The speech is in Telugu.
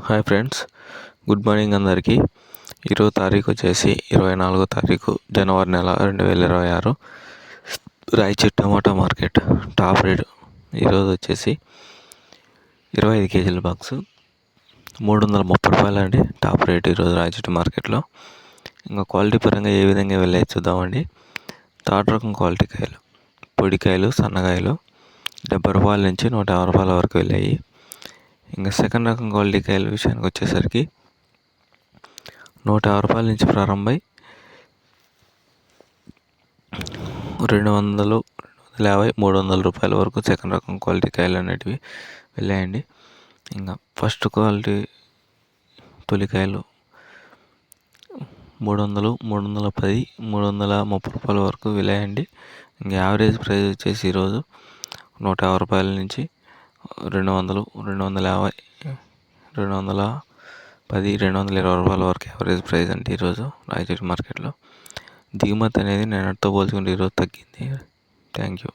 హాయ్ ఫ్రెండ్స్, గుడ్ మార్నింగ్ అందరికీ. ఈరోజు తారీఖు వచ్చేసి 24వ తారీఖు జనవరి నెల 2026. రాయచూర్ టమాటా మార్కెట్ టాప్ రేట్ ఈరోజు వచ్చేసి 25 కేజీల బాక్స్ 330 రూపాయలు అండి. టాప్ రేట్ ఈరోజు రాయచూర్ మార్కెట్లో. ఇంకా క్వాలిటీ పరంగా ఏ విధంగా వెళ్ళాయి చూద్దామండి. థర్డ్ రకం క్వాలిటీ కాయలు, పొడికాయలు, సన్నకాయలు 70 రూపాయల నుంచి 150 రూపాయల వరకు వెళ్ళాయి. ఇంకా సెకండ్ రకం క్వాలిటీ కాయల విషయానికి వచ్చేసరికి 150 రూపాయల నుంచి ప్రారంభమై 200, 250, 300 రూపాయల వరకు సెకండ్ రకం క్వాలిటీ కాయలు అనేటివి వెళ్ళాయండి. ఇంకా ఫస్ట్ క్వాలిటీ తొలికాయలు 300, 310, 330 రూపాయల వరకు వెళ్ళాయండి. ఇంకా యావరేజ్ ప్రైస్ వచ్చేసి ఈరోజు 150 రూపాయల నుంచి 200, 250, 210, 220 రూపాయల వరకు యావరేజ్ ప్రైస్ అంటే ఈరోజు రాయచూర్ మార్కెట్లో. దిగుమతి అనేది నిన్నటితో పోల్చుకుంటే ఈరోజు తగ్గింది. Thank you.